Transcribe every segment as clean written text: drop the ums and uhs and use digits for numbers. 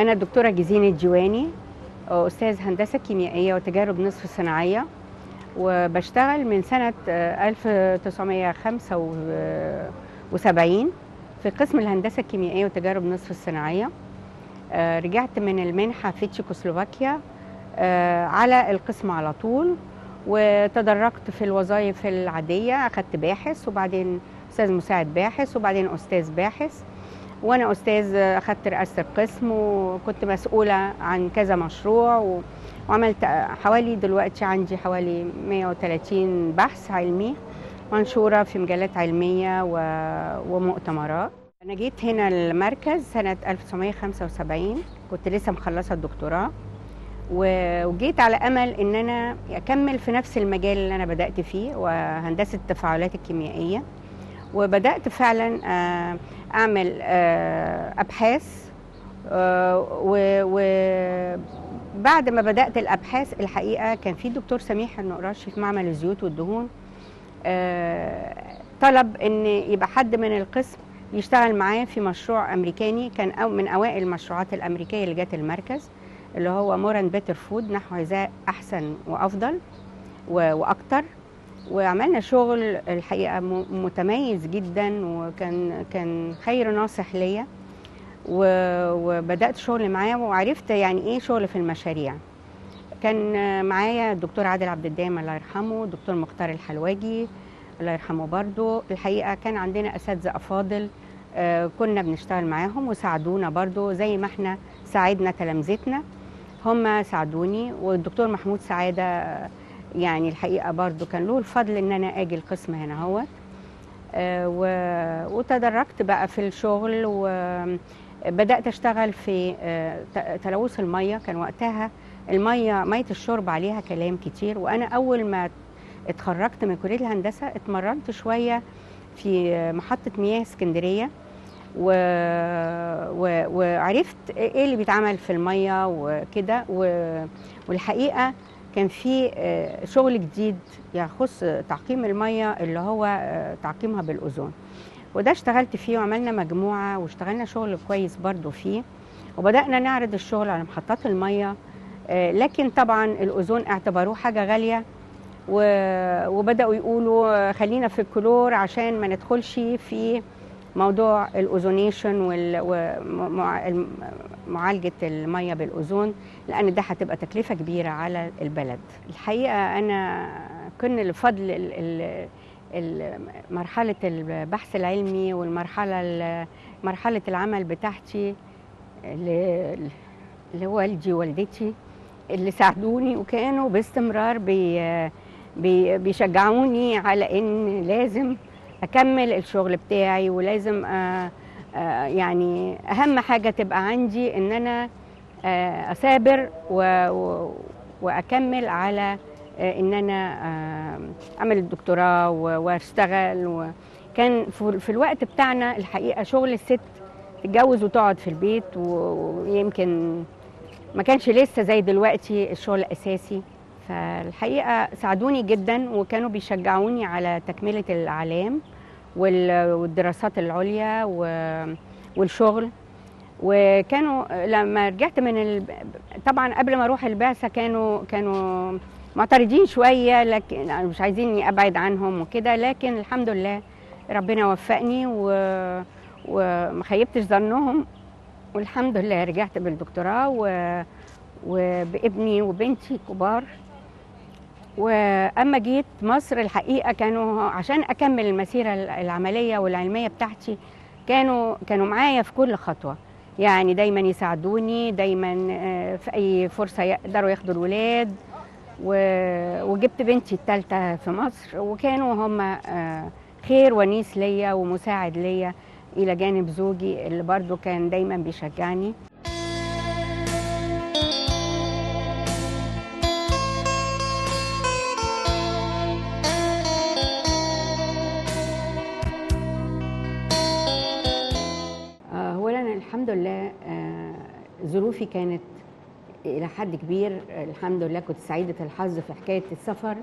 أنا الدكتورة جيزين الجواني، أستاذ هندسة كيميائية وتجارب نصف صناعية، وبشتغل من سنة 1975 في قسم الهندسة الكيميائية وتجارب نصف الصناعية. رجعت من المنحة في تشيكوسلوفاكيا على القسم على طول، وتدرجت في الوظائف العادية. أخدت باحث، وبعدين أستاذ مساعد باحث، وبعدين أستاذ باحث. وانا استاذ اخدت رئاسه القسم، وكنت مسؤوله عن كذا مشروع، وعملت دلوقتي عندي حوالي 130 بحث علمي منشوره في مجلات علميه ومؤتمرات. انا جيت هنا المركز سنه 1975، كنت لسه مخلصه الدكتوراه، وجيت على امل ان انا اكمل في نفس المجال اللي انا بدات فيه، وهندسه التفاعلات الكيميائيه. وبدأت فعلا أعمل أبحاث، وبعد ما بدأت الأبحاث الحقيقة كان في دكتور سميح النقراشي في معمل الزيوت والدهون طلب إن يبقى حد من القسم يشتغل معاه في مشروع أمريكاني، كان من أوائل المشروعات الأمريكية اللي جت المركز، اللي هو مور اند بيتر فود، نحو غذاء أحسن وأفضل وأكتر. وعملنا شغل الحقيقة متميز جدا، وكان خير ناصح ليا، وبدأت شغل معاه وعرفت يعني ايه شغل في المشاريع. كان معايا الدكتور عادل عبد الدايم الله يرحمه، الدكتور مختار الحلواجي الله يرحمه برضو. الحقيقة كان عندنا أساتذة أفاضل كنا بنشتغل معاهم وساعدونا برضو، زي ما احنا ساعدنا تلامذتنا هم ساعدوني. والدكتور محمود سعادة يعني الحقيقة برضو كان له الفضل ان انا اجي القسم هنا هو. وتدرجت بقى في الشغل، وبدأت اشتغل في تلوث المية. كان وقتها مية الشرب عليها كلام كتير، وانا اول ما اتخرجت من كلية الهندسة اتمرنت شوية في محطة مياه اسكندرية، وعرفت ايه اللي بيتعمل في المية وكده. والحقيقة كان في شغل جديد يخص تعقيم المية، اللي هو تعقيمها بالأوزون، وده اشتغلت فيه وعملنا مجموعة واشتغلنا شغل كويس برضو فيه، وبدأنا نعرض الشغل على محطات المية. لكن طبعا الأوزون اعتبروه حاجة غالية، وبدأوا يقولوا خلينا في الكلور عشان ما ندخلش في موضوع الأوزونيشن ومعالجة المية بالأوزون، لأن ده هتبقى تكلفة كبيرة على البلد. الحقيقة أنا كنا لفضل مرحلة البحث العلمي مرحلة العمل بتاعتي لوالدي ووالدتي، اللي ساعدوني وكانوا باستمرار بيشجعوني على إن لازم أكمل الشغل بتاعي، ولازم يعني أهم حاجة تبقى عندي إن أنا أثابر وأكمل على إن أنا أعمل الدكتوراه وأشتغل. وكان في الوقت بتاعنا الحقيقة شغل الست تتجوز وتقعد في البيت، ويمكن ما كانش لسه زي دلوقتي الشغل الأساسي. فالحقيقة ساعدوني جدا، وكانوا بيشجعوني على تكملة الأعلام والدراسات العليا والشغل. وكانوا لما رجعت طبعا قبل ما اروح البعثة كانوا معترضين شوية، لكن مش عايزيني ابعد عنهم وكده، لكن الحمد لله ربنا وفقني وما خيبتش ظنهم، والحمد لله رجعت بالدكتوراه وبابني وبنتي كبار. واما جيت مصر الحقيقه كانوا عشان اكمل المسيره العمليه والعلميه بتاعتي كانوا معايا في كل خطوه، يعني دايما يساعدوني، دايما في اي فرصه يقدروا ياخدوا الولاد. وجبت بنتي الثالثه في مصر، وكانوا هم خير ونيس ليا ومساعد ليا، الى جانب زوجي اللي برضو كان دايما بيشجعني. الحمد لله ظروفي كانت إلى حد كبير، الحمد لله كنت سعيدة الحظ في حكاية السفر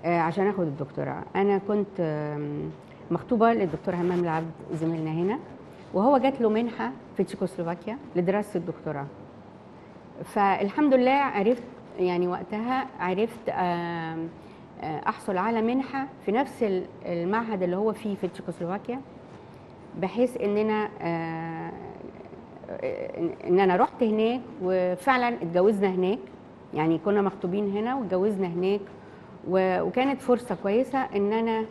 عشان أخد الدكتوراه. أنا كنت مخطوبة للدكتور همام العبد زميلنا هنا، وهو جات له منحة في تشيكوسلوفاكيا لدراسة الدكتوراه. فالحمد لله عرفت، يعني وقتها عرفت احصل على منحه في نفس المعهد اللي هو فيه في تشيكوسلوفاكيا، بحيث ان انا رحت هناك وفعلا اتجوزنا هناك. يعني كنا مخطوبين هنا واتجوزنا هناك، وكانت فرصه كويسه ان انا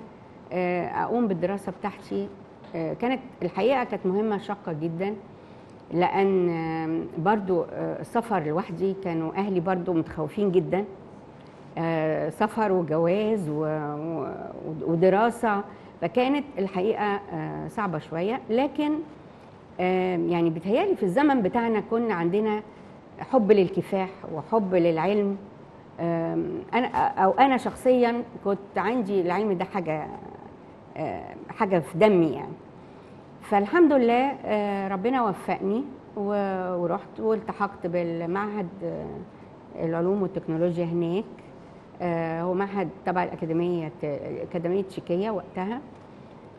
اقوم بالدراسه بتاعتي. كانت الحقيقه كانت مهمه شاقه جدا، لان برضو السفر لوحدي كانوا اهلي برضو متخوفين جدا، سفر وجواز ودراسه، فكانت الحقيقه صعبه شويه. لكن يعني بيتهيألي في الزمن بتاعنا كنا عندنا حب للكفاح وحب للعلم. انا شخصيا كنت عندي العلم ده حاجه في دمي يعني. فالحمد لله ربنا وفقني ورحت والتحقت بالمعهد العلوم والتكنولوجيا هناك. هو معهد تبع الأكاديمية التشيكية وقتها،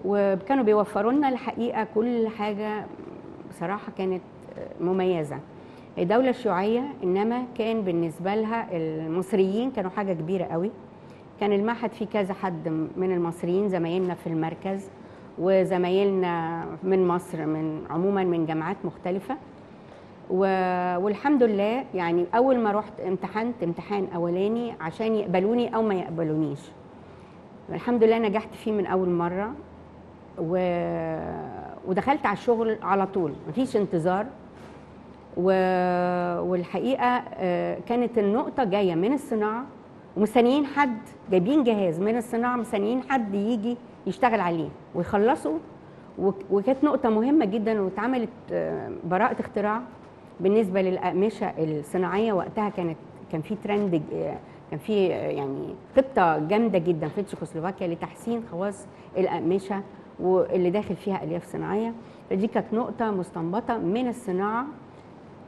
وكانوا بيوفروا لنا الحقيقة كل حاجة بصراحة كانت مميزة. هي دولة شيوعية، إنما كان بالنسبة لها المصريين كانوا حاجة كبيرة قوي. كان المعهد فيه كذا حد من المصريين، زمايلنا في المركز وزمايلنا من مصر، عموما من جامعات مختلفة. والحمد لله يعني أول ما رحت امتحنت امتحان أولاني عشان يقبلوني أو ما يقبلونيش. الحمد لله نجحت فيه من أول مرة، ودخلت على الشغل على طول، مفيش انتظار. والحقيقة كانت النقطة جاية من الصناعة ومستنيين حد، جايبين جهاز من الصناعة مستنيين حد يجي يشتغل عليه ويخلصوا. وكانت نقطة مهمة جدا، واتعملت براءة اختراع بالنسبة للأقمشة الصناعية. وقتها كان في ترند، كان في يعني خطة جامدة جدا في تشيكوسلوفاكيا لتحسين خواص الأقمشة واللي داخل فيها ألياف صناعية. فدي كانت نقطة مستنبطة من الصناعة.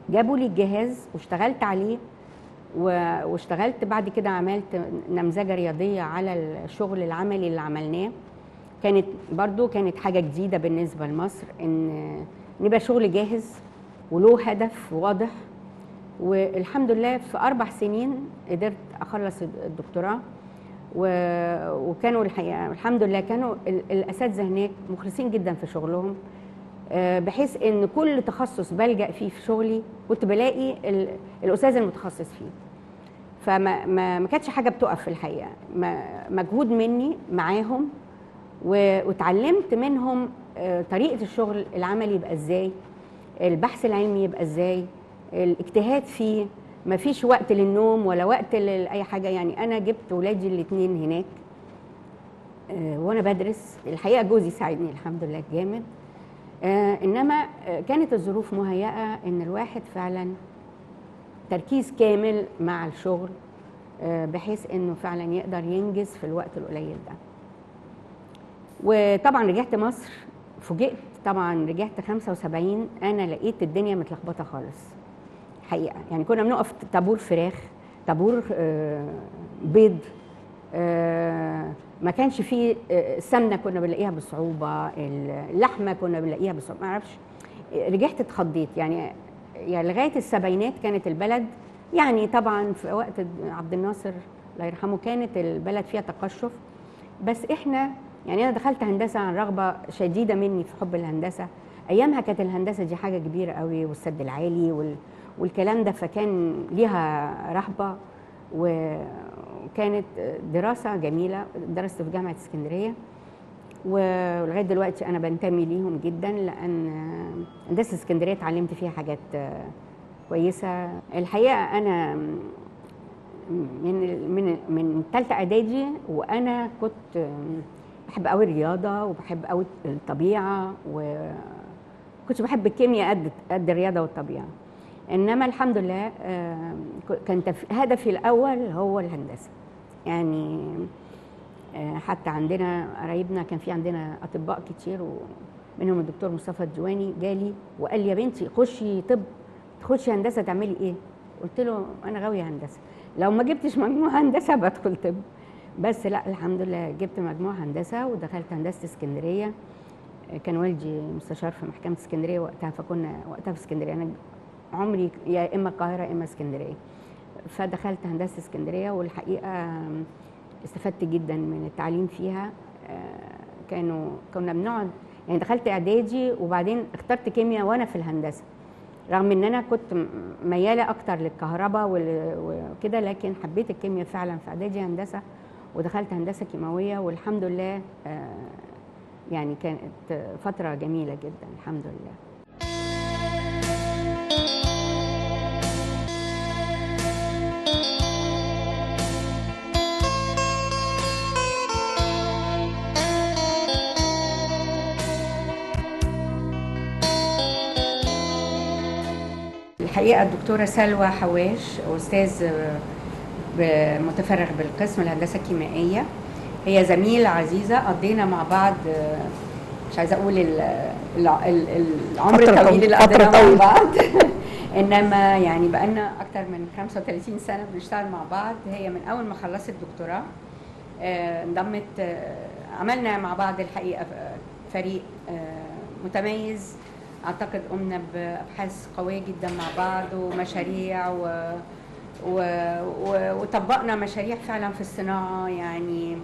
جابوا لي الجهاز واشتغلت عليه، واشتغلت بعد كده عملت نمذجة رياضية على الشغل العملي اللي عملناه. كانت حاجة جديدة بالنسبة لمصر، ان يبقى شغل جاهز وله هدف واضح. والحمد لله في 4 سنين قدرت اخلص الدكتوراه. وكانوا الحقيقة الحمد لله كانوا الاساتذة هناك مخلصين جدا في شغلهم، بحيث ان كل تخصص بلجأ فيه في شغلي كنت بلاقي الاستاذ المتخصص فيه. فما كانتش حاجه بتقف في الحقيقه، مجهود مني معاهم، واتعلمت منهم طريقه الشغل العملي يبقى ازاي، البحث العلمي يبقى ازاي، الاجتهاد فيه، ما فيش وقت للنوم ولا وقت لاي حاجه. يعني انا جبت ولادي الاثنين هناك وانا بدرس. الحقيقه جوزي ساعدني الحمد لله جامد، انما كانت الظروف مهيئه ان الواحد فعلا تركيز كامل مع الشغل، بحيث انه فعلا يقدر ينجز في الوقت القليل ده. وطبعا رجعت مصر، فوجئت طبعا. رجعت 75 انا لقيت الدنيا متلخبطه خالص حقيقه. يعني كنا بنقف طابور فراخ، طابور بيض، ما كانش فيه السمنه كنا بنلاقيها بصعوبه، اللحمه كنا بنلاقيها بصعوبه، ما اعرفش. رجعت اتخضيت يعني لغايه السبعينات كانت البلد، يعني طبعا في وقت عبد الناصر الله يرحمه كانت البلد فيها تقشف. بس احنا يعني انا دخلت هندسه عن رغبه شديده مني في حب الهندسه. ايامها كانت الهندسه دي حاجه كبيره قوي، والسد العالي والكلام ده، فكان ليها رهبه. وكانت دراسه جميله، درست في جامعه اسكندريه، ولغايه دلوقتي انا بنتمي ليهم جدا، لان هندسه اسكندريه اتعلمت فيها حاجات كويسه. الحقيقه انا من ثالثه اعدادي وانا كنت بحب قوي الرياضه وبحب قوي الطبيعه، وكنت بحب الكيمياء قد الرياضه والطبيعه. انما الحمد لله كان هدفي الاول هو الهندسه. يعني حتى عندنا قرايبنا كان في عندنا اطباء كتير، ومنهم الدكتور مصطفى الديواني جالي وقال لي يا بنتي خشي طب، تخشي هندسه تعملي ايه؟ قلت له انا غاويه هندسه، لو ما جبتش مجموع هندسه بدخل طب. بس لا الحمد لله جبت مجموع هندسه ودخلت هندسه اسكندريه. كان والدي مستشار في محكمه اسكندريه وقتها، فكنا وقتها في اسكندريه. انا عمري يا اما القاهره يا اما اسكندريه. فدخلت هندسه اسكندريه، والحقيقه استفدت جدا من التعليم فيها. كنا بنقعد، يعني دخلت اعدادي وبعدين اخترت كيمياء وانا في الهندسه، رغم ان انا كنت مياله اكتر للكهرباء وكده، لكن حبيت الكيمياء فعلا في اعدادي هندسه، ودخلت هندسه كيماويه والحمد لله. يعني كانت فتره جميله جدا الحمد لله. الحقيقه الدكتوره سلوى حواش استاذ متفرغ بالقسم الهندسه الكيميائيه، هي زميله عزيزه، قضينا مع بعض مش عايزه اقول العمر الطويل اللي قضيناه مع بعض انما يعني بقالنا اكتر من 35 سنه بنشتغل مع بعض. هي من اول ما خلصت الدكتوراه انضمت، عملنا مع بعض الحقيقه فريق متميز، اعتقد قمنا بابحاث قويه جدا مع بعض ومشاريع وطبقنا مشاريع فعلا في الصناعه، يعني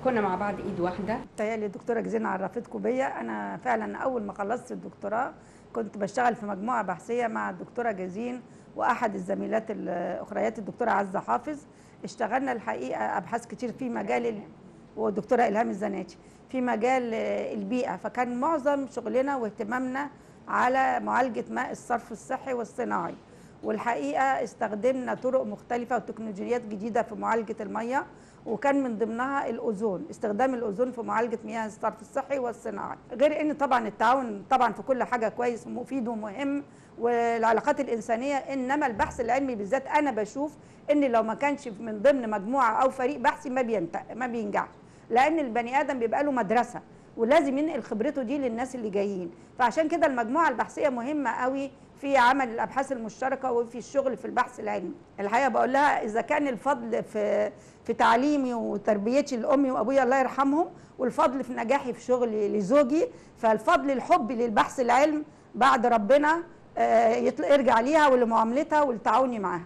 كنا مع بعض ايد واحده. تهيألي الدكتوره جزين عرفتكم بيا. انا فعلا اول ما خلصت الدكتوراه كنت بشتغل في مجموعه بحثيه مع الدكتوره جزين واحد الزميلات الاخريات الدكتوره عزه حافظ. اشتغلنا الحقيقه ابحاث كتير في مجال والدكتوره الهام الزناتي في مجال البيئه، فكان معظم شغلنا واهتمامنا على معالجه ماء الصرف الصحي والصناعي. والحقيقه استخدمنا طرق مختلفه وتكنولوجيات جديده في معالجه الميه، وكان من ضمنها الاوزون، استخدام الاوزون في معالجه مياه الصرف الصحي والصناعي. غير ان طبعا التعاون طبعا في كل حاجه كويس ومفيد ومهم، والعلاقات الانسانيه، انما البحث العلمي بالذات انا بشوف ان لو ما كانش من ضمن مجموعه او فريق بحثي ما بينجحش، لان البني ادم بيبقى له مدرسه ولازم ينقل خبرته دي للناس اللي جايين. فعشان كده المجموعه البحثيه مهمه قوي في عمل الابحاث المشتركه وفي الشغل في البحث العلمي. الحقيقه بقول لها اذا كان الفضل في تعليمي وتربيتي لامي وابويا الله يرحمهم، والفضل في نجاحي في شغلي لزوجي، فالفضل الحب للبحث العلم بعد ربنا يرجع ليها ولمعاملتها ولتعاوني معاها.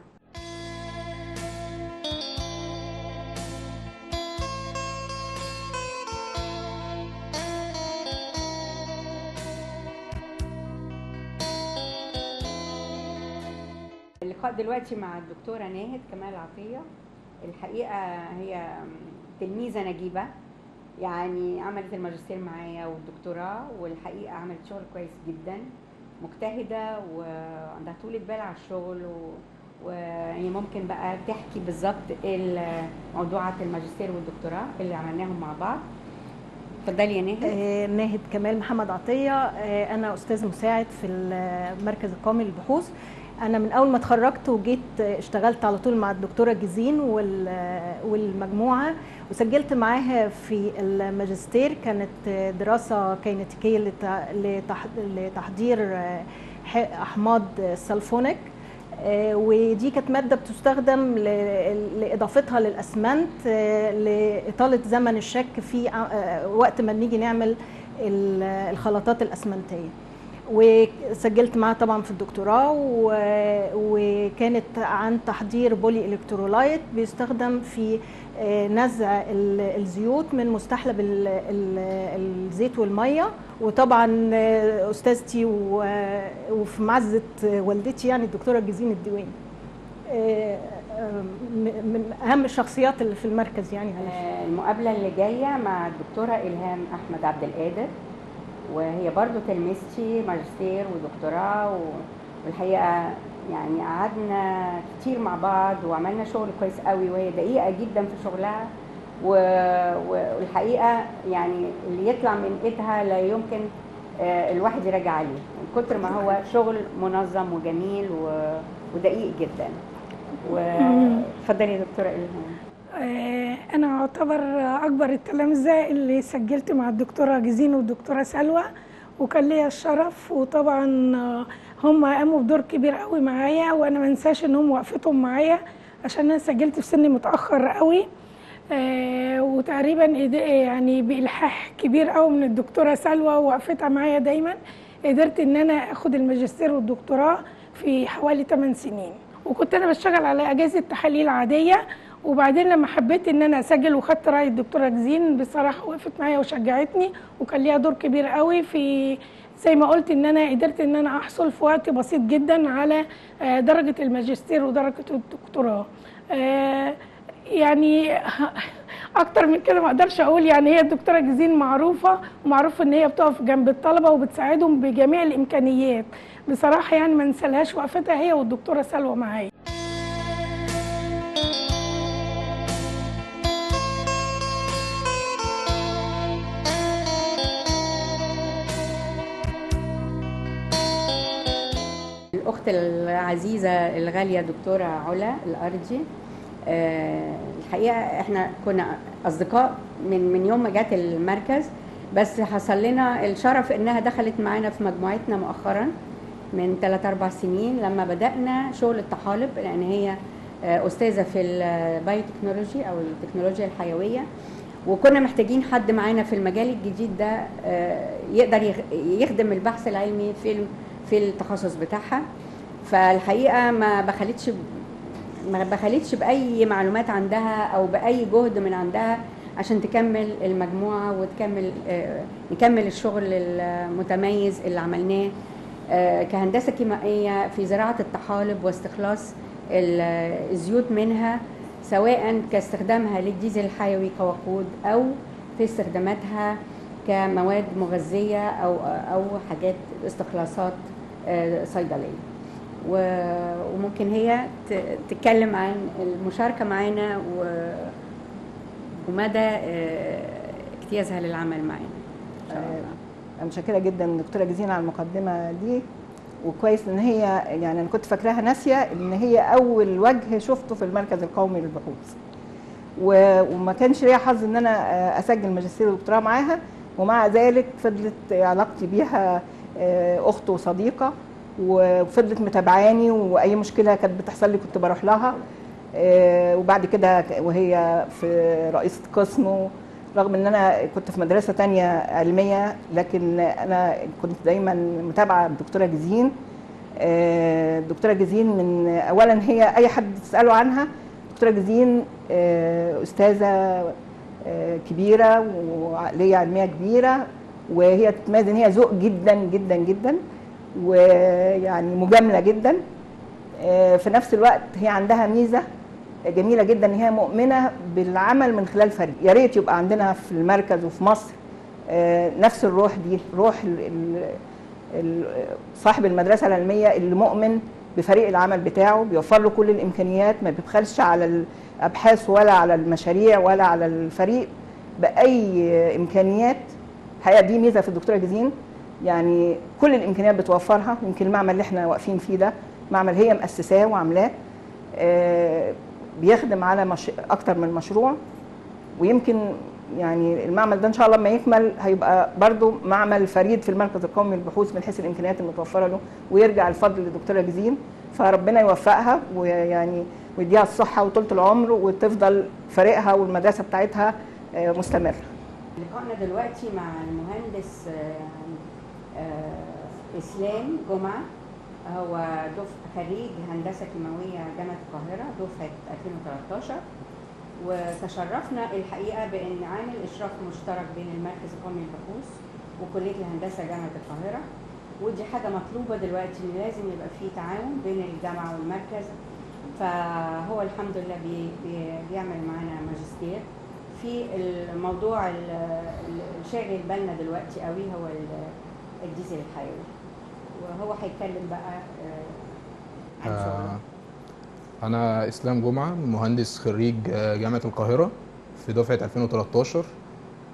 اللقاء دلوقتي مع الدكتوره ناهد كمال عطيه، الحقيقه هي تلميذه نجيبه، يعني عملت الماجستير معايا والدكتوراه، والحقيقه عملت شغل كويس جدا، مجتهده وعندها طولة بال على الشغل، ويعني ممكن بقى تحكي بالظبط موضوعات الماجستير والدكتوراه اللي عملناهم مع بعض. اتفضلي يا ناهد. ناهد كمال محمد عطيه، انا استاذ مساعد في المركز القومي للبحوث. انا من اول ما اتخرجت وجيت اشتغلت على طول مع الدكتوره جزين والمجموعه، وسجلت معاها في الماجستير. كانت دراسه كينيتيكيه لتحضير احماض السلفونيك، ودي كانت ماده بتستخدم لاضافتها للاسمنت لاطاله زمن الشك في وقت ما نيجي نعمل الخلطات الاسمنتيه. وسجلت معاها طبعا في الدكتوراه، وكانت عن تحضير بولي الكترولايت بيستخدم في نزع الزيوت من مستحلب الزيت والميه. وطبعا استاذتي وفي معزه والدتي يعني الدكتوره جزين الديواني، من اهم الشخصيات اللي في المركز. يعني المقابله اللي جايه مع الدكتوره الهام احمد عبد القادر، وهي برضو تلميذتي ماجستير ودكتوراه، والحقيقه يعني قعدنا كتير مع بعض وعملنا شغل كويس قوي، وهي دقيقه جدا في شغلها، والحقيقه يعني اللي يطلع من ايدها لا يمكن الواحد يراجع عليه من كتر ما هو شغل منظم وجميل ودقيق جدا. واتفضلي يا دكتوره الهام. أنا أعتبر أكبر التلامذة اللي سجلت مع الدكتورة جزين والدكتورة سلوى، وكان ليا الشرف. وطبعا هم قاموا بدور كبير قوي معايا، وأنا ما انساش إن هم وقفتهم معايا عشان أنا سجلت في سن متأخر قوي، وتقريبا يعني بإلحاح كبير قوي من الدكتورة سلوى ووقفتها معايا دايما قدرت ان انا اخد الماجستير والدكتوراه في حوالي 8 سنين. وكنت انا بشتغل على اجهزه تحاليل عاديه، وبعدين لما حبيت ان انا اسجل وخدت راي الدكتوره جزين بصراحه وقفت معايا وشجعتني، وكان ليها دور كبير قوي في زي ما قلت ان انا قدرت ان انا احصل في وقت بسيط جدا على درجه الماجستير ودرجه الدكتوراه. يعني اكتر من كده ما اقدرش اقول. يعني هي الدكتوره جزين معروفه ومعروف ان هي بتقف جنب الطلبه وبتساعدهم بجميع الامكانيات. بصراحه يعني ما نسالهاش وقفتها هي والدكتوره سلوى معايا. الأخت العزيزة الغالية دكتورة علا الأرجي، الحقيقة احنا كنا أصدقاء من يوم ما جات المركز، بس حصل لنا الشرف إنها دخلت معانا في مجموعتنا مؤخرا من 3-4 سنين لما بدأنا شغل الطحالب، لأن هي أستاذة في البايوتكنولوجي أو التكنولوجيا الحيوية، وكنا محتاجين حد معانا في المجال الجديد ده يقدر يخدم البحث العلمي في التخصص بتاعها. فالحقيقه ما بخلتش باي معلومات عندها او باي جهد من عندها عشان تكمل المجموعه نكمل الشغل المتميز اللي عملناه كهندسه كيميائيه في زراعه الطحالب واستخلاص الزيوت منها، سواء كاستخدامها للديزل الحيوي كوقود او في استخداماتها كمواد مغذيه او حاجات استخلاصات صيدليه. وممكن هي تتكلم عن المشاركه معانا ومدى اجتيازها للعمل معانا. انا متشكره جدا دكتوره جزين على المقدمه دي، وكويس ان هي يعني انا كنت فاكراها ناسيه ان هي اول وجه شفته في المركز القومي للبحوث، وما كانش ليا حظ ان انا اسجل ماجستير ودكتوراه معاها، ومع ذلك فضلت علاقتي بيها اخت وصديقه، وفضلت متابعاني، واي مشكله كانت بتحصل لي كنت بروح لها. وبعد كده وهي في رئيسه قسم، رغم ان انا كنت في مدرسه تانية علميه، لكن انا كنت دايما متابعه الدكتوره جزين. الدكتوره جزين من اولا هي اي حد تساله عنها، الدكتوره جزين استاذه كبيره وعقليه علميه كبيره، وهي تتميز ان هي ذوق جدا جدا جدا، ويعني مجامله جدا. في نفس الوقت هي عندها ميزه جميله جدا ان هي مؤمنه بالعمل من خلال فريق. يا ريت يبقى عندنا في المركز وفي مصر نفس الروح دي، روح صاحب المدرسه العلميه اللي مؤمن بفريق العمل بتاعه، بيوفر له كل الامكانيات، ما بيبخلش على الابحاث ولا على المشاريع ولا على الفريق باي امكانيات. الحقيقه دي ميزه في الدكتوره جزين، يعني كل الامكانيات بتوفرها. يمكن المعمل اللي احنا واقفين فيه ده معمل هي مؤسساه وعاملاه، بيخدم على اكتر من مشروع، ويمكن يعني المعمل ده ان شاء الله لما يكمل هيبقى برضو معمل فريد في المركز القومي للبحوث من حيث الامكانيات المتوفره له، ويرجع الفضل للدكتوره جزين. فربنا يوفقها ويعني ويديها الصحه وطولة العمر، وتفضل فريقها والمدرسه بتاعتها مستمره. لقائنا دلوقتي مع المهندس اسلام جمعه، هو خريج هندسه كيماويه جامعه القاهره دفعه 2013، وتشرفنا الحقيقه بان عامل اشراف مشترك بين المركز القومي للبحوث وكليه الهندسه جامعه القاهره، ودي حاجه مطلوبه دلوقتي ان لازم يبقى في تعاون بين الجامعه والمركز. فهو الحمد لله بيعمل معانا ماجستير في الموضوع الشاغل بالنا دلوقتي قوي، هو الديزل الحيوي، وهو هيتكلم بقى عن شغله. أنا إسلام جمعة، مهندس خريج جامعة القاهرة في دفعة 2013.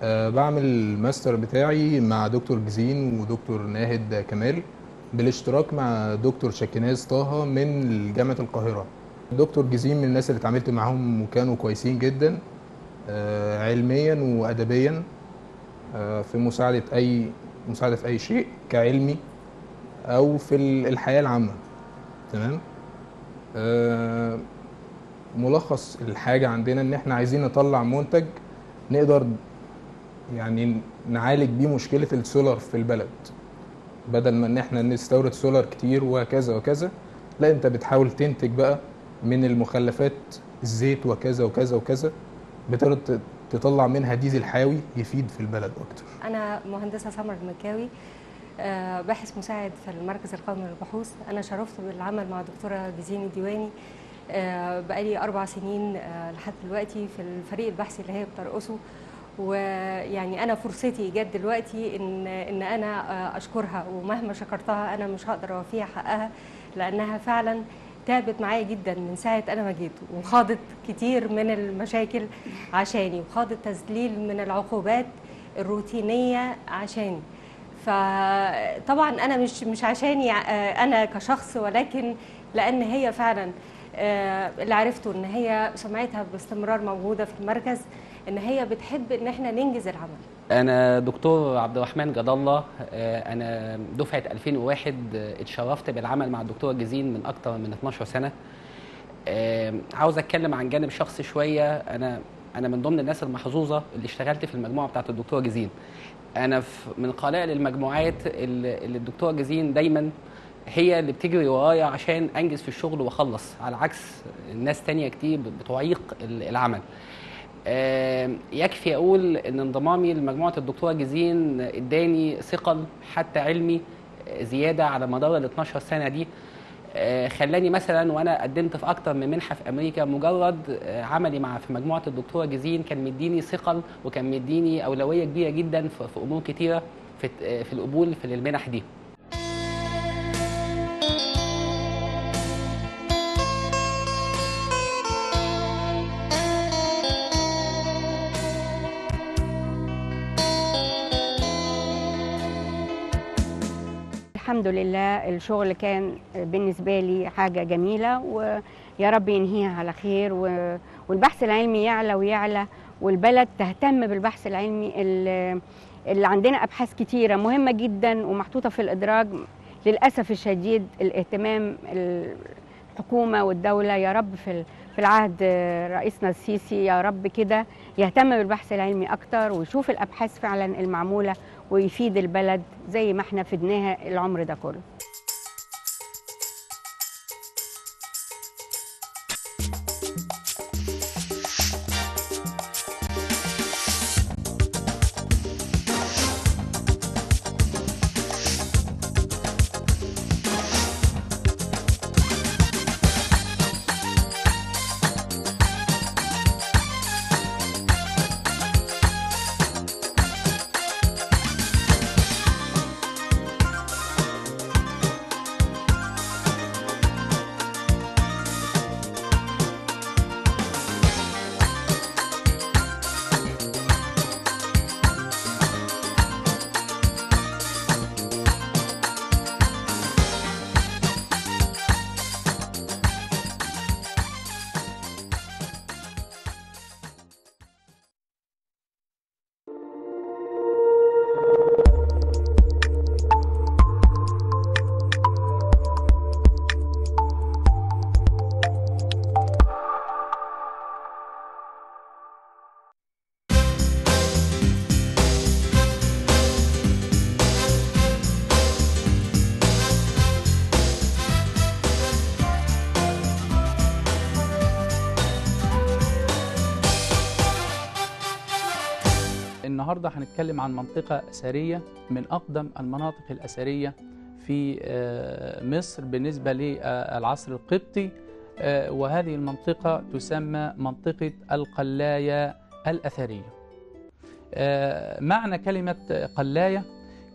بعمل الماستر بتاعي مع دكتور جزين ودكتور ناهد كمال بالاشتراك مع دكتور شكناز طه من جامعة القاهرة. دكتور جزين من الناس اللي اتعاملت معاهم وكانوا كويسين جدا علميا وأدبيا، في مساعدة في أي شيء كعلمي أو في الحياة العامة. تمام. ملخص الحاجة عندنا ان احنا عايزين نطلع منتج نقدر يعني نعالج بيه مشكلة السولار في البلد. بدل ما ان احنا نستورد سولار كتير وهكذا وكذا، لا انت بتحاول تنتج بقى من المخلفات الزيت وكذا وكذا وكذا، بتقدر تطلع منها ديزل حيوي يفيد في البلد اكتر. انا مهندسه سمر المكاوي، باحث مساعد في المركز القومي للبحوث. انا شرفت بالعمل مع دكتوره جزين الديواني بقالي 4 سنين لحد دلوقتي في الفريق البحثي اللي هي بترأسه. ويعني انا فرصتي جت دلوقتي ان انا اشكرها، ومهما شكرتها انا مش هقدر اوفيها حقها، لانها فعلا تعبت معايا جدا من ساعه انا ما جيت، وخاضت كتير من المشاكل عشاني، وخاضت تذليل من العقوبات الروتينيه عشاني. فطبعا انا مش عشاني انا كشخص، ولكن لان هي فعلا اللي عرفته ان هي سمعتها باستمرار موجوده في المركز، ان هي بتحب ان احنا ننجز العمل. انا دكتور عبد الرحمن جد الله، انا دفعه 2001، اتشرفت بالعمل مع الدكتوره جزين من اكتر من 12 سنه. عاوز اتكلم عن جانب شخصي شويه. انا من ضمن الناس المحظوظه اللي اشتغلت في المجموعه بتاعه الدكتوره جزين. انا من قلائل المجموعات اللي الدكتوره جزين دايما هي اللي بتجري ورايا عشان انجز في الشغل واخلص، على عكس الناس تانية كتير بتعيق العمل. يكفي اقول ان انضمامي لمجموعه الدكتوره جزين اداني ثقل حتى علمي زياده على مدار ال 12 سنه دي. خلاني مثلا وانا قدمت في اكتر من منحه في امريكا، مجرد عملي في مجموعه الدكتوره جزين كان مديني ثقل، وكان مديني اولويه كبيره جدا في امور كتيره في القبول في المنح دي. الحمد لله الشغل كان بالنسبة لي حاجة جميلة، ويا رب ينهيها على خير، والبحث العلمي يعلى ويعلى، والبلد تهتم بالبحث العلمي اللي عندنا. أبحاث كتيرة مهمة جدا ومحطوطة في الإدراج، للأسف الشديد الاهتمام الحكومة والدولة يا رب في العهد رئيسنا السيسي يا رب كده يهتم بالبحث العلمي أكتر، ويشوف الأبحاث فعلا المعمولة ويفيد البلد زي ما احنا فدناها العمر ده كله. النهارده هنتكلم عن منطقة أثرية من أقدم المناطق الأثرية في مصر بالنسبة للعصر القبطي، وهذه المنطقة تسمى منطقة القلاية الأثرية. معنى كلمة قلاية،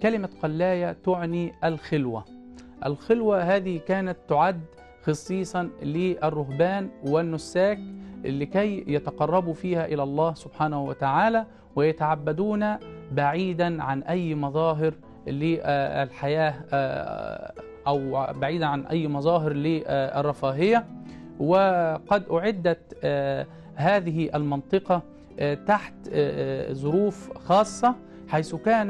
كلمة قلاية تعني الخلوة. الخلوة هذه كانت تعد خصيصا للرهبان والنساك لكي يتقربوا فيها إلى الله سبحانه وتعالى، ويتعبدون بعيدا عن أي مظاهر للحياة أو بعيدا عن أي مظاهر للرفاهية. وقد أعدت هذه المنطقة تحت ظروف خاصة، حيث كان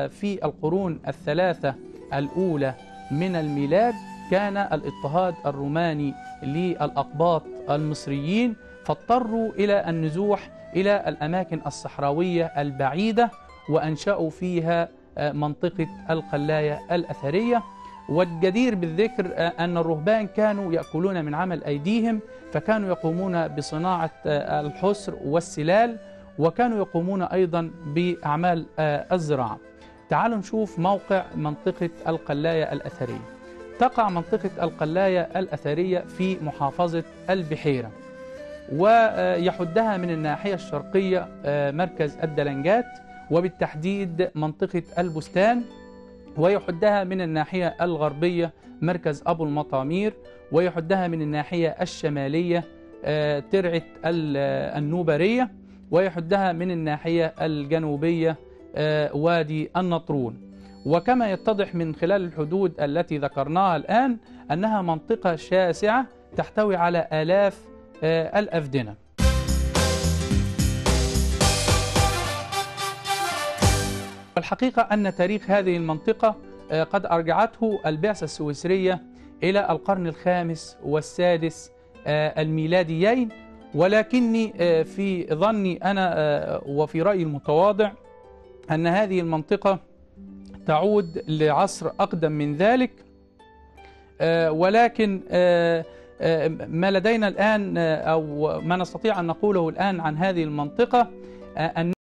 في القرون الثلاثة الأولى من الميلاد كان الاضطهاد الروماني للأقباط المصريين، فاضطروا إلى النزوح إلى الأماكن الصحراوية البعيدة، وأنشأوا فيها منطقة القلاية الأثرية. والجدير بالذكر أن الرهبان كانوا يأكلون من عمل أيديهم، فكانوا يقومون بصناعة الحسر والسلال، وكانوا يقومون أيضا بأعمال الزراعة. تعالوا نشوف موقع منطقة القلاية الأثرية. تقع منطقة القلاية الأثرية في محافظة البحيرة، ويحدها من الناحية الشرقية مركز الدلنجات، وبالتحديد منطقة البستان، ويحدها من الناحية الغربية مركز أبو المطامير، ويحدها من الناحية الشمالية ترعة النوبرية، ويحدها من الناحية الجنوبية وادي النطرون. وكما يتضح من خلال الحدود التي ذكرناها الآن أنها منطقة شاسعة تحتوي على آلاف الأفدنة. الحقيقة أن تاريخ هذه المنطقة قد أرجعته البعثة السويسرية إلى القرن الخامس والسادس الميلاديين، ولكني في ظني أنا وفي رأيي المتواضع أن هذه المنطقة تعود لعصر أقدم من ذلك. ولكن ما لدينا الآن أو ما نستطيع أن نقوله الآن عن هذه المنطقة أن